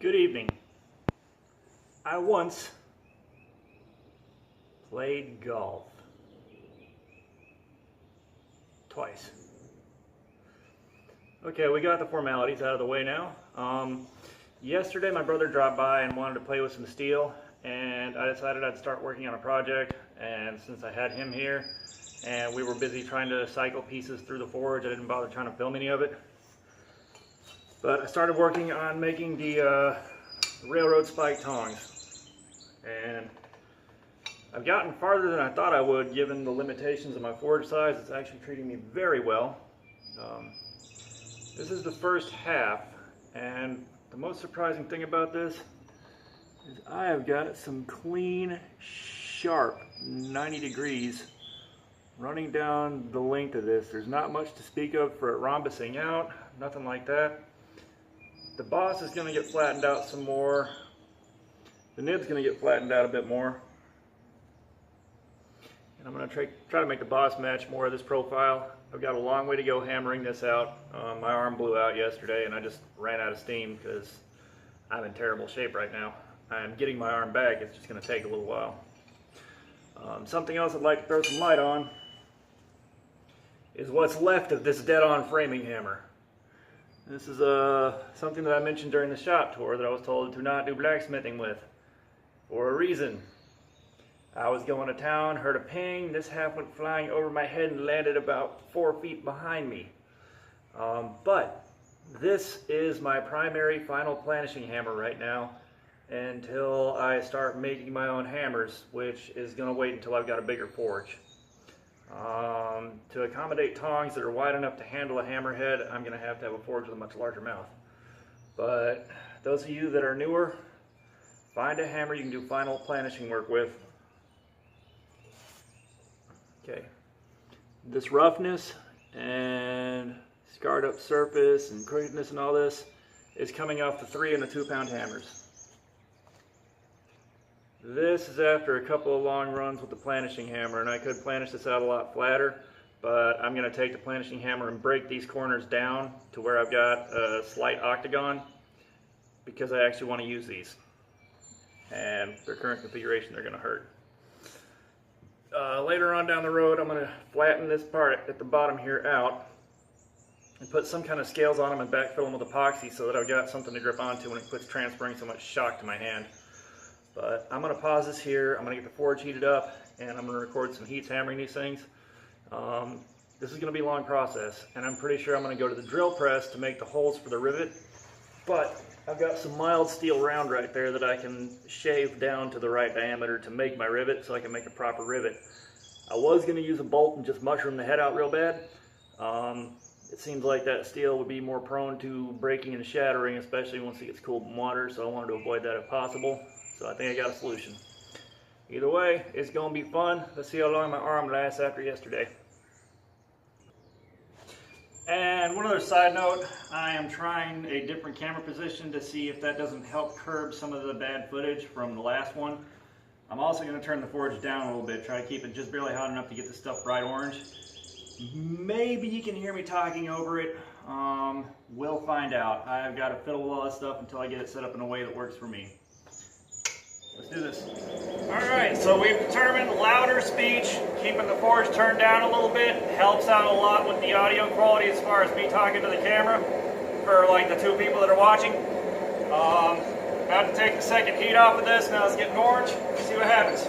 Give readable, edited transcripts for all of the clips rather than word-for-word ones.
Good evening. I once played golf. Twice. Okay, we got the formalities out of the way now. Yesterday my brother dropped by and wanted to play with some steel, and I decided I'd start working on a project. And since I had him here and we were busy trying to cycle pieces through the forge, I didn't bother trying to film any of it. But I started working on making the railroad spike tongs, and I've gotten farther than I thought I would given the limitations of my forge size. It's actually treating me very well. This is the first half, and the most surprising thing about this is I have got some clean, sharp 90 degrees running down the length of this. There's not much to speak of for it rhombusing out, nothing like that. The boss is going to get flattened out some more. The nib's going to get flattened out a bit more. And I'm going to try to make the boss match more of this profile. I've got a long way to go hammering this out. My arm blew out yesterday and I just ran out of steam because I'm in terrible shape right now. I'm getting my arm back. It's just going to take a little while. Something else I'd like to throw some light on is what's left of this dead-on framing hammer. This is something that I mentioned during the shop tour that I was told to not do blacksmithing with, for a reason. I was going to town, heard a ping, this half went flying over my head and landed about 4 feet behind me. But this is my primary final planishing hammer right now until I start making my own hammers, which is going to wait until I've got a bigger forge. To accommodate tongs that are wide enough to handle a hammerhead, I'm going to have a forge with a much larger mouth. But those of you that are newer, find a hammer you can do final planishing work with. Okay, this roughness and scarred up surface and crookedness and all this is coming off the 3 and the 2 pound hammers. This is after a couple of long runs with the planishing hammer, and I could planish this out a lot flatter, but I'm going to take the planishing hammer and break these corners down to where I've got a slight octagon because I actually want to use these. And their current configuration, they're going to hurt. Later on down the road, I'm going to flatten this part at the bottom here out and put some kind of scales on them and backfill them with epoxy so that I've got something to grip onto when it quits transferring so much shock to my hand. But I'm going to pause this here, I'm going to get the forge heated up, and I'm going to record some heats hammering these things. This is going to be a long process, and I'm pretty sure I'm going to go to the drill press to make the holes for the rivet. But I've got some mild steel round right there that I can shave down to the right diameter to make my rivet so I can make a proper rivet. I was going to use a bolt and just mushroom the head out real bad. It seems like that steel would be more prone to breaking and shattering, especially once it gets cooled in water, so I wanted to avoid that if possible. So I think I got a solution. Either way, it's going to be fun. Let's see how long my arm lasts after yesterday. And one other side note, I am trying a different camera position to see if that doesn't help curb some of the bad footage from the last one. I'm also going to turn the forge down a little bit, try to keep it just barely hot enough to get the stuff bright orange. Maybe you can hear me talking over it. We'll find out. I've got to fiddle with all this stuff until I get it set up in a way that works for me. Let's do this. Alright, so we've determined louder speech, keeping the forge turned down a little bit, helps out a lot with the audio quality as far as me talking to the camera for like the 2 people that are watching. About to take the second heat off of this, now it's getting orange, see what happens.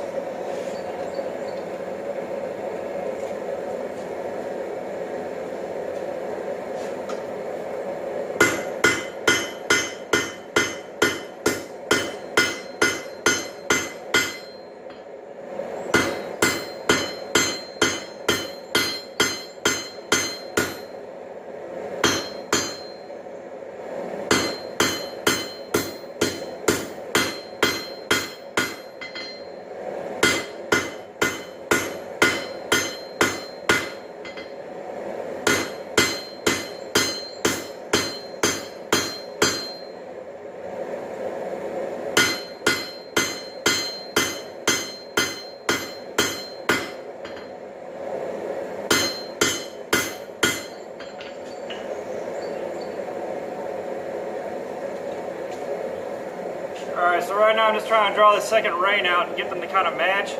Alright, so right now I'm just trying to draw the second rain out and get them to kind of match,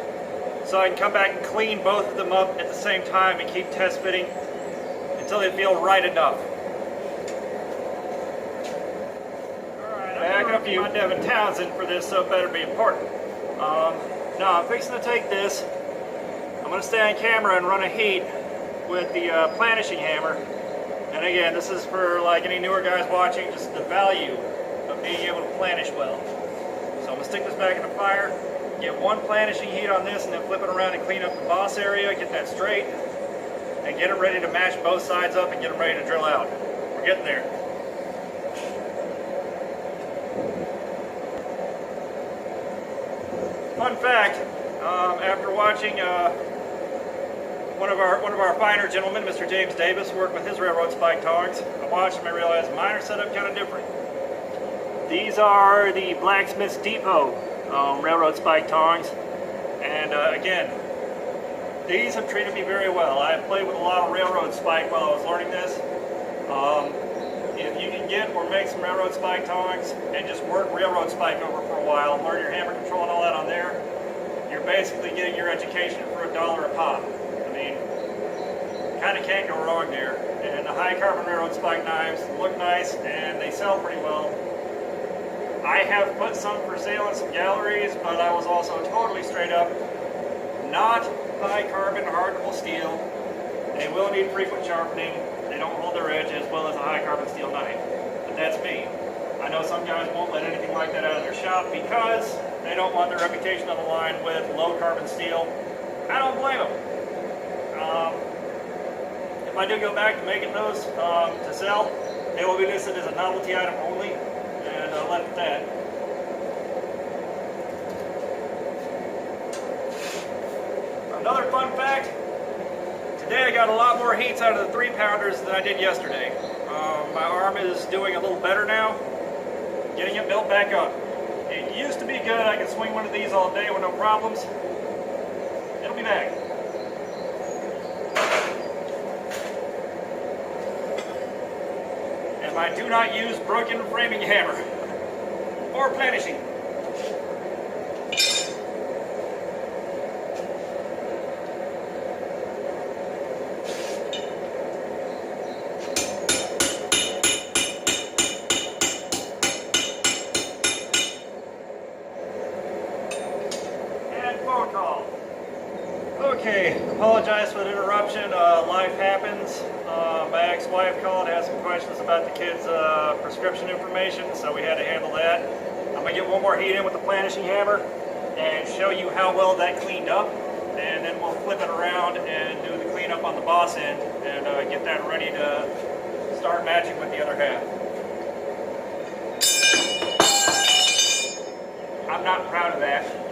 so I can come back and clean both of them up at the same time and keep test fitting until they feel right enough. Alright, I'm going to use Devin Townsend for this, so it better be important. Now I'm fixing to take this. I'm going to stay on camera and run a heat with the planishing hammer. And again, this is for like any newer guys watching, just the value of being able to planish well. So I'm going to stick this back in the fire, get one planishing heat on this, and then flip it around and clean up the boss area, get that straight, and get it ready to mash both sides up and get them ready to drill out. We're getting there. Fun fact, after watching one of our finer gentlemen, Mr. James Davis, work with his railroad spike tongs, I watched him and realized mine are set up kind of different. These are the Blacksmith's Depot railroad spike tongs, and again, these have treated me very well. I have played with a lot of railroad spike while I was learning this. If you can get or make some railroad spike tongs and just work railroad spike over for a while and learn your hammer control and all that on there, you're basically getting your education for $1 a pop. I mean, kind of can't go wrong there. And the high carbon railroad spike knives look nice and they sell pretty well. I have put some for sale in some galleries, but I was also totally straight up, not high carbon hardenable steel. They will need frequent sharpening. They don't hold their edge as well as a high carbon steel knife. But that's me. I know some guys won't let anything like that out of their shop because they don't want their reputation on the line with low carbon steel. I don't blame them. If I do go back to making those to sell, they will be listed as a novelty item only, and I'll let it at that. Another fun fact, today I got a lot more heats out of the 3-pounders than I did yesterday. My arm is doing a little better now, getting it built back up. It used to be good, I could swing one of these all day with no problems. It'll be back. And I do not use broken framing hammer or planishing. Okay, apologize for the interruption. Life happens. My ex-wife called, had some questions about the kids' prescription information, so we had to handle that. I'm going to get one more heat in with the planishing hammer and show you how well that cleaned up, and then we'll flip it around and do the cleanup on the boss end and get that ready to start matching with the other half. I'm not proud of that.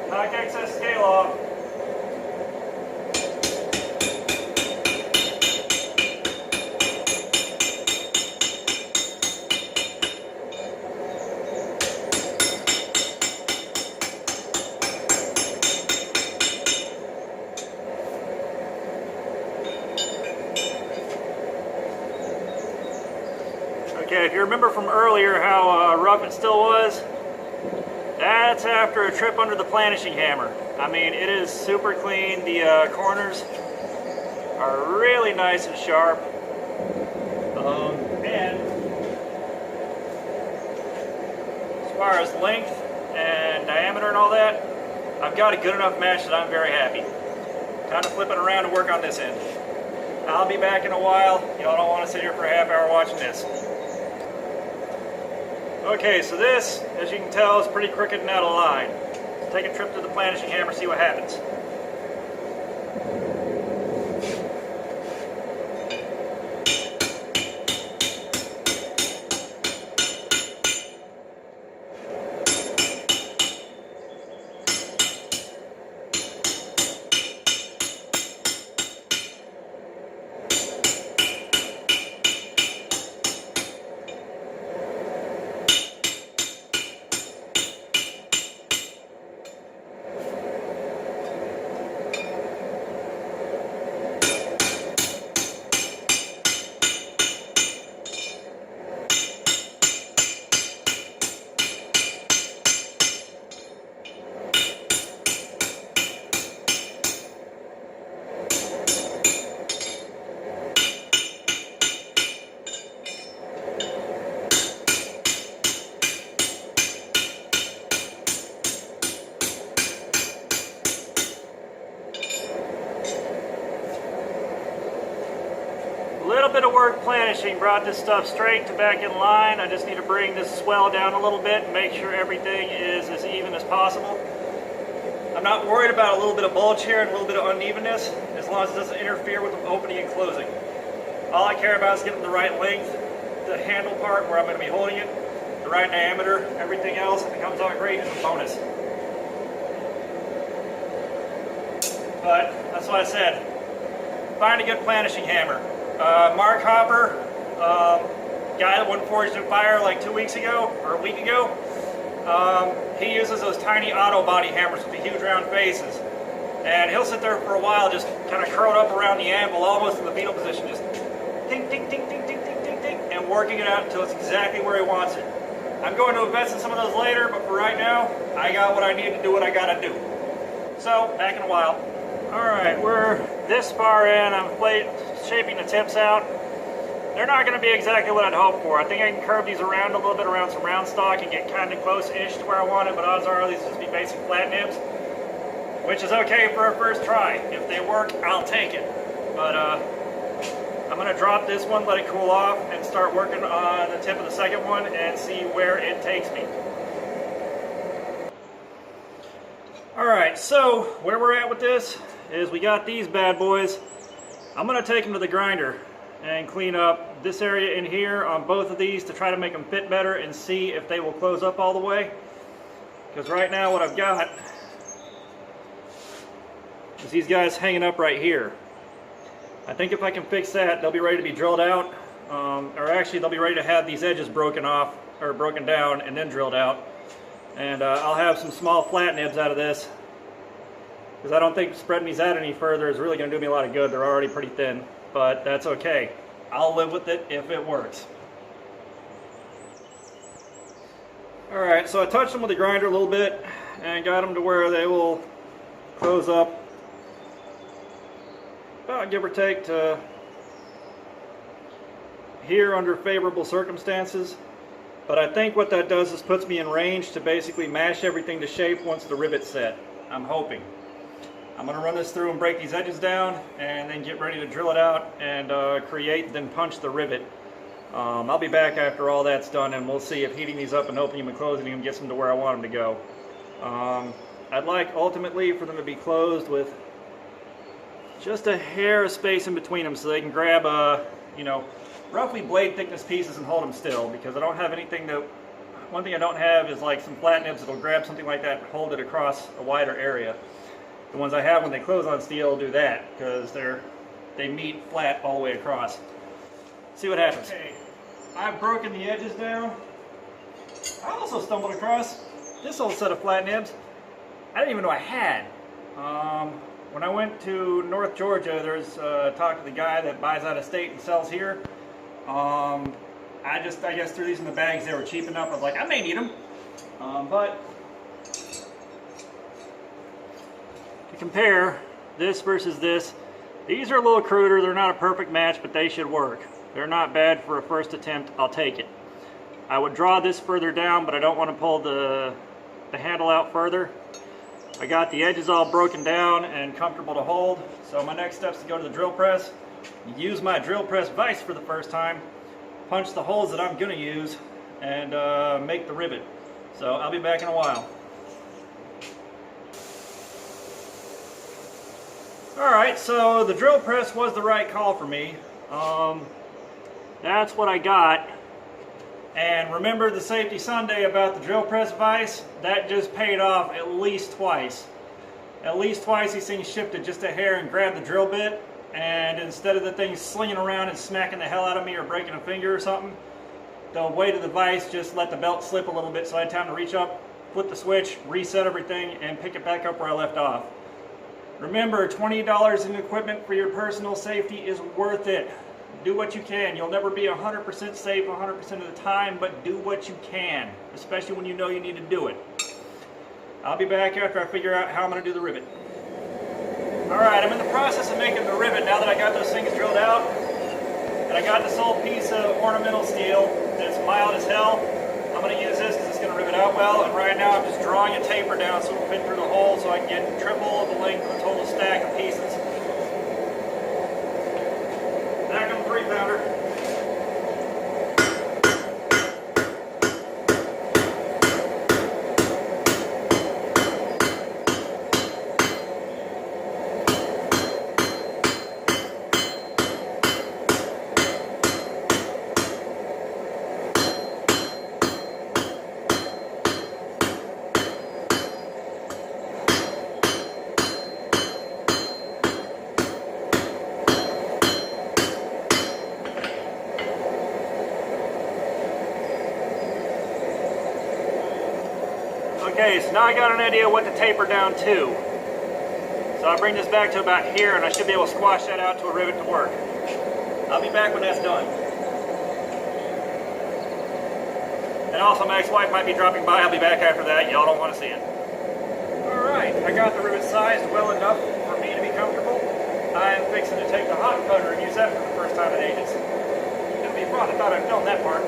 Knock excess scale off. Okay, if you remember from earlier how rough it still was, that's after a trip under the planishing hammer. I mean, it is super clean. The corners are really nice and sharp. And as far as length and diameter and all that, I've got a good enough match that I'm very happy. Time to flip it around and work on this end. I'll be back in a while. Y'all don't want to sit here for a half hour watching this. Okay, so this, as you can tell, is pretty crooked and out of line. Let's take a trip to the planishing hammer, see what happens. Little bit of work planishing brought this stuff straight to back in line. I just need to bring this swell down a little bit and make sure everything is as even as possible. I'm not worried about a little bit of bulge here and a little bit of unevenness, as long as it doesn't interfere with the opening and closing. All I care about is getting the right length, the handle part where I'm going to be holding it, the right diameter. Everything else, if it comes out great, is a bonus. But that's what I said. Find a good planishing hammer. Mark Hopper, guy that won Forged in Fire like 2 weeks ago, or a week ago, he uses those tiny auto body hammers with the huge round faces. And he'll sit there for a while just kind of curled up around the anvil, almost in the fetal position, just ting, ting, ting, ting, ting, ting, ting, ting, and working it out until it's exactly where he wants it. I'm going to invest in some of those later, but for right now, I got what I need to do what I gotta do. So, back in a while. Alright, we're this far in. I'm shaping the tips out. They're not going to be exactly what I'd hoped for. I think I can curve these around a little bit around some round stock and get kind of close-ish to where I want it, but odds are these will just be basic flat nibs, which is okay for a first try. If they work, I'll take it. But I'm going to drop this one, let it cool off, and start working on the tip of the second one and see where it takes me. Alright, so where we're at with this is we got these bad boys. I'm going to take them to the grinder and clean up this area in here on both of these to try to make them fit better and see if they will close up all the way. Because right now what I've got is these guys hanging up right here. I think if I can fix that, they'll be ready to be drilled out, or actually they'll be ready to have these edges broken off or broken down and then drilled out. And I'll have some small flat nibs out of this, because I don't think spreading these out any further is really going to do me a lot of good. They're already pretty thin, but that's okay. I'll live with it if it works. Alright, so I touched them with the grinder a little bit and got them to where they will close up about, give or take, to here under favorable circumstances. But I think what that does is puts me in range to basically mash everything to shape once the rivet's set. I'm hoping. I'm going to run this through and break these edges down and then get ready to drill it out and create, then punch the rivet. I'll be back after all that's done and we'll see if heating these up and opening them and closing them gets them to where I want them to go. I'd like ultimately for them to be closed with just a hair of space in between them so they can grab you know, roughly blade thickness pieces and hold them still, because I don't have anything that, one thing I don't have is like some flat nibs that'll grab something like that and hold it across a wider area. The ones I have when they close on steel do that, because they meet flat all the way across. See what happens. Okay, I've broken the edges down. I also stumbled across this old set of flat nibs I didn't even know I had. When I went to North Georgia, there's talked to the guy that buys out of state and sells here. I guess threw these in the bags. They were cheap enough. I was like, I may need them. But to compare this versus this, these are a little cruder. They're not a perfect match, but they should work. They're not bad for a first attempt. I'll take it. I would draw this further down, but I don't want to pull the handle out further. I got the edges all broken down and comfortable to hold. So my next step is to go to the drill press, use my drill press vise for the first time, punch the holes that I'm going to use, and make the rivet. So I'll be back in a while. Alright, so the drill press was the right call for me. That's what I got. And remember the safety Sunday about the drill press vise? That just paid off at least twice. At least twice these things shifted just a hair and grabbed the drill bit, and instead of the thing slinging around and smacking the hell out of me or breaking a finger or something, the weight of the vise just let the belt slip a little bit, so I had time to reach up, flip the switch, reset everything, and pick it back up where I left off. Remember, $20 in equipment for your personal safety is worth it. Do what you can. You'll never be 100% safe 100% of the time, but do what you can, especially when you know you need to do it. I'll be back after I figure out how I'm going to do the rivet. Alright, I'm in the process of making the rivet now that I got those things drilled out. And I got this old piece of ornamental steel that's mild as hell. I'm going to use this because it's going to rivet out well. And right now I'm just drawing a taper down so it'll fit through the hole so I can get triple the length of the total stack of pieces. Back on the 3 pound Okay, so now I got an idea what to taper down to. So I'll bring this back to about here and I should be able to squash that out to a rivet to work. I'll be back when that's done. And also my ex-wife might be dropping by. I'll be back after that. Y'all don't want to see it. Alright, I got the rivet sized well enough for me to be comfortable. I am fixing to take the hot cutter and use that for the first time in ages. It'll be fun. I thought I'd filmed that part.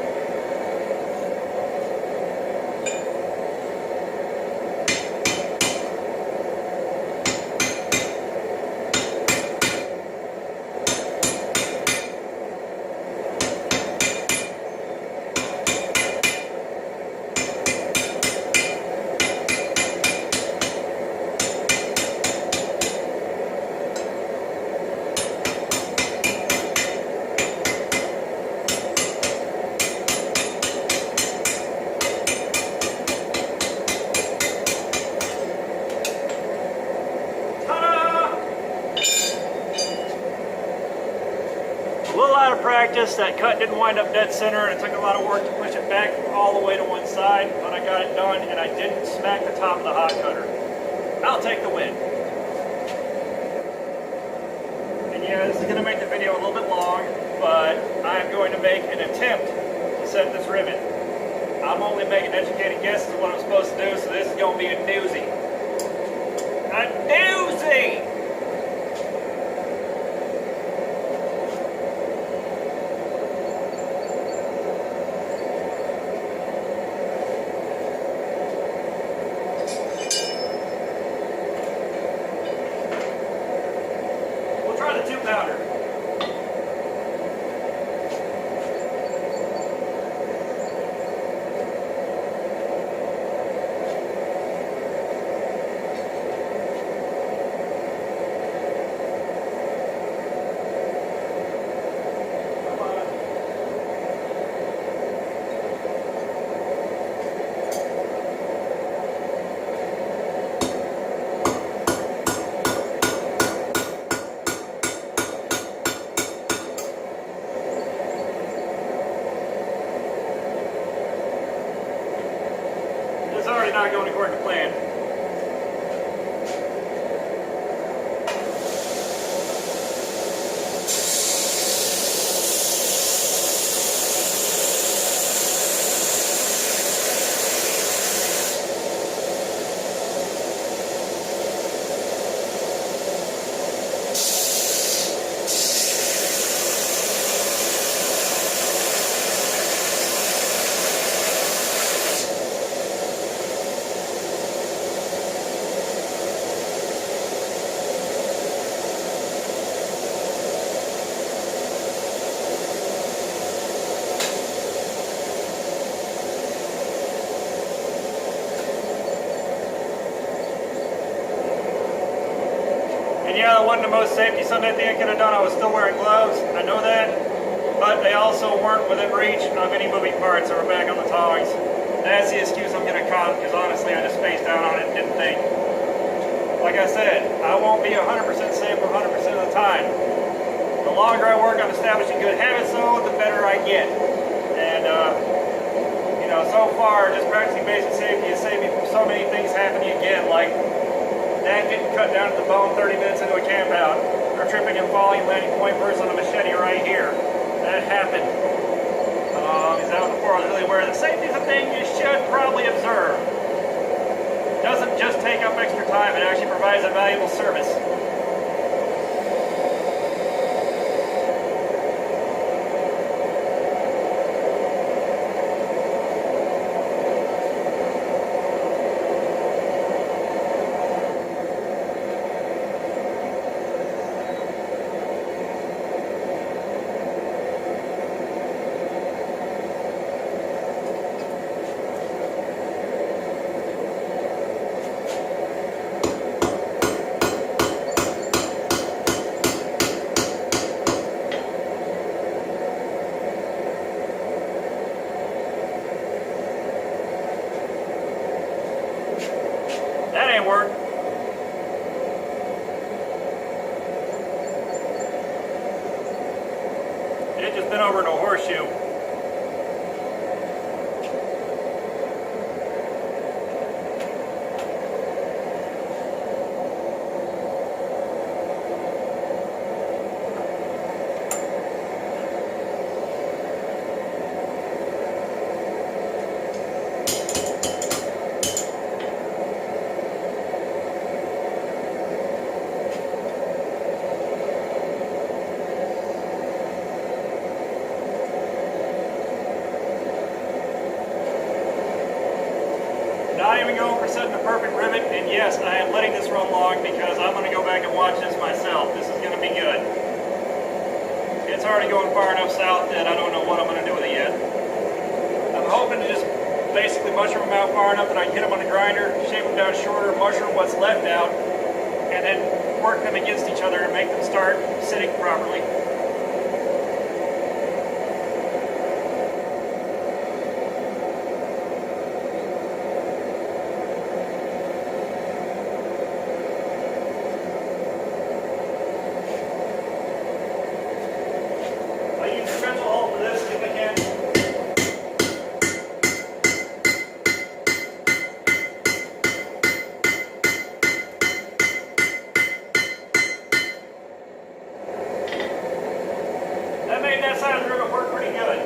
A little out of practice, that cut didn't wind up dead center and it took a lot of work to push it back all the way to one side, but I got it done and I didn't smack the top of the hot cutter. I'll take the win. And yeah, this is going to make the video a little bit long, but I'm going to make an attempt to set this rivet. I'm only making educated guesses of what I'm supposed to do, so this is going to be a doozy. A doozy! The 2-pounder. Already not going according to plan. And yeah, that wasn't the most safety Sunday thing I could have done. I was still wearing gloves, I know that. But they also weren't within reach of any moving parts. They were back on the tongs. That's the excuse I'm going to cut, because honestly I just faced down on it and didn't think. Like I said, I won't be 100% safe 100% of the time. The longer I work on establishing good habits though, the better I get. And you know, so far just practicing basic safety has saved me from so many things happening again, like that getting cut down to the bone 30 minutes into a camp out, or tripping and falling, landing point first on a machete right here. That happened. Is that before I was really aware that safety is a thing you should probably observe. It doesn't just take up extra time, it actually provides a valuable service. That ain't work. It just been over into a horseshoe. not even going for setting the perfect rivet, and yes, I am letting this run long because I'm going to go back and watch this myself. This is going to be good. It's already going far enough south that I don't know what I'm going to do with it yet. I'm hoping to just basically mushroom them out far enough that I can hit them on the grinder, shape them down shorter, mushroom what's left out, and then work them against each other and make them start sitting properly. That made that side of the rivet work pretty good.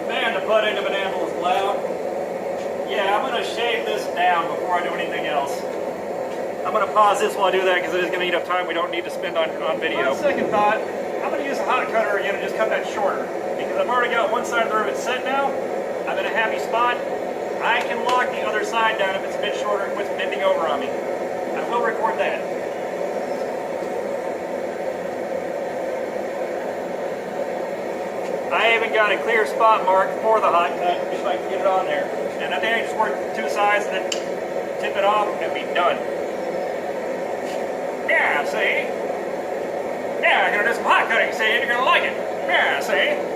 Man, the butt end of an anvil is loud. Yeah, I'm going to shave this down before I do anything else. I'm going to pause this while I do that because it is going to eat up time we don't need to spend on video. On second thought, I'm going to use a hot cutter again and just cut that shorter. Because I've already got one side of the rivet set now, I'm in a happy spot. I can lock the other side down if it's a bit shorter and quits bending over on me. I will record that. I even got a clear spot marked for the hot cut if I can get it on there. And I think I just work two sides and then tip it off and be done. Yeah, see? Yeah, I'm gonna do some hot cutting, see? You're gonna like it. Yeah, see?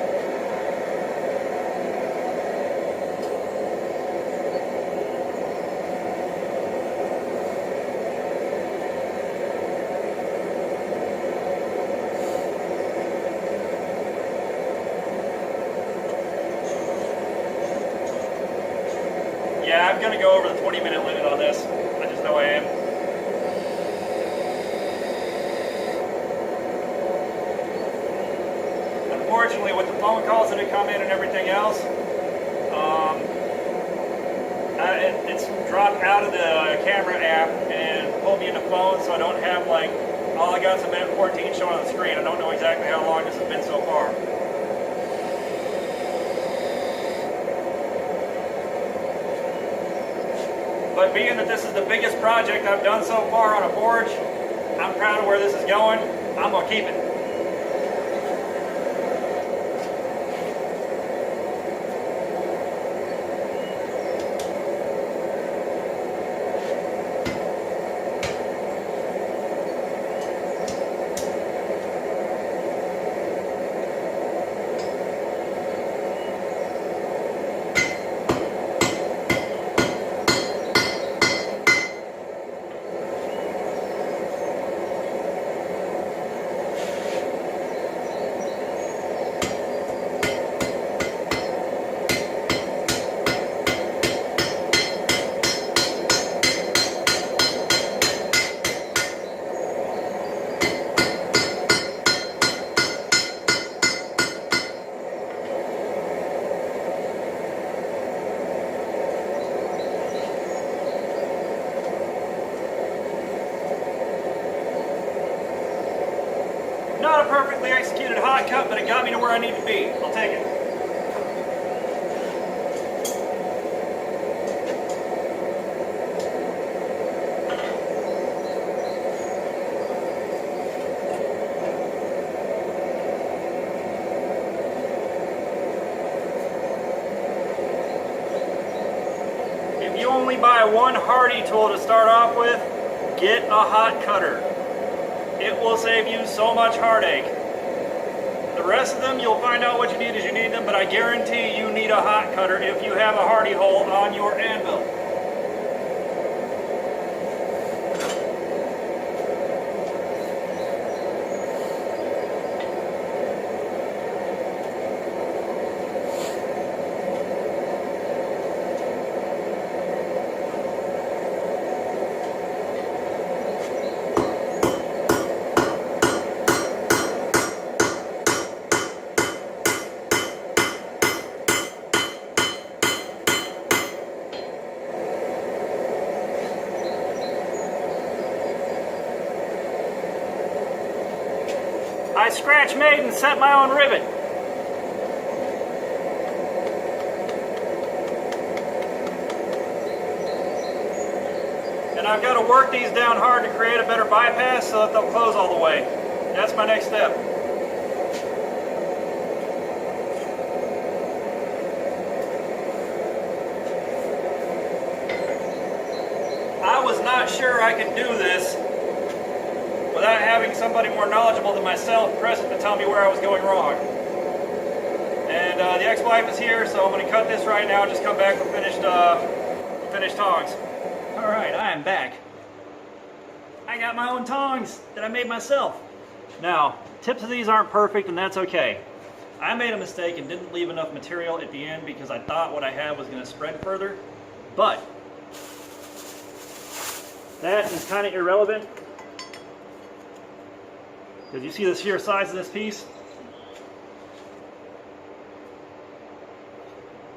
Yeah, I'm going to go over the 20-minute limit on this. I just know I am. Unfortunately, with the phone calls that have come in and everything else, it's dropped out of the camera app and pulled me into phone, so I don't have, like, all I got is a minute 14 showing on the screen. I don't know exactly how long this has been so far. But being that this is the biggest project I've done so far on a forge, I'm proud of where this is going. I'm going to keep it. Not a perfectly executed hot cut, but it got me to where I need to be. I'll take it. If you only buy one Hardy tool to start off with, get a hot cutter. It will save you so much heartache. The rest of them, you'll find out what you need as you need them, but I guarantee you need a hot cutter if you have a Hardy hole on your anvil. I scratch made and set my own rivet. And I've got to work these down hard to create a better bypass so that they'll close all the way. That's my next step. I was not sure I could do this without having somebody more knowledgeable than myself present to tell me where I was going wrong. And the ex-wife is here, so I'm going to cut this right now and just come back with finished tongs. Alright, I am back. I got my own tongs that I made myself. Now, tips of these aren't perfect, and that's okay. I made a mistake and didn't leave enough material at the end because I thought what I had was going to spread further, but that is kind of irrelevant because you see the sheer size of this piece.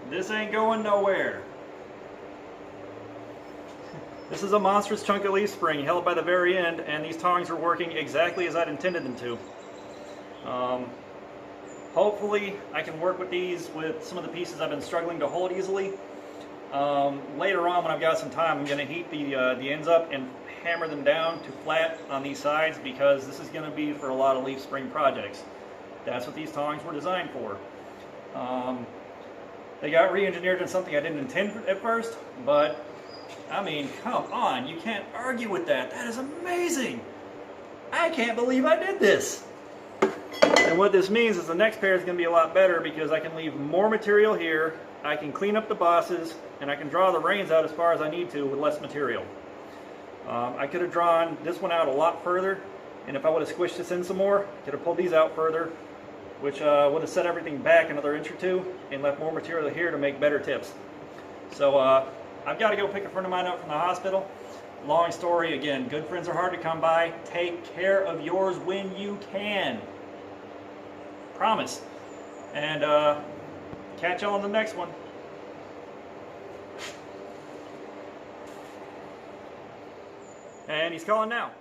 This ain't going nowhere. This is a monstrous chunk of leaf spring held by the very end, and these tongs are working exactly as I'd intended them to. Hopefully I can work with these with some of the pieces I've been struggling to hold easily. Later on, when I've got some time, I'm going to heat the ends up and hammer them down to flat on these sides because this is going to be for a lot of leaf spring projects. That's what these tongs were designed for. They got re-engineered in something I didn't intend at first, but I mean, come on, you can't argue with that. That is amazing. I can't believe I did this. And what this means is the next pair is going to be a lot better because I can leave more material here, I can clean up the bosses, and I can draw the reins out as far as I need to with less material. I could have drawn this one out a lot further, and if I would have squished this in some more, I could have pulled these out further, which would have set everything back another inch or two and left more material here to make better tips. So I've got to go pick a friend of mine up from the hospital. Long story, again, good friends are hard to come by. Take care of yours when you can. Promise. And catch y'all on the next one. And he's calling now.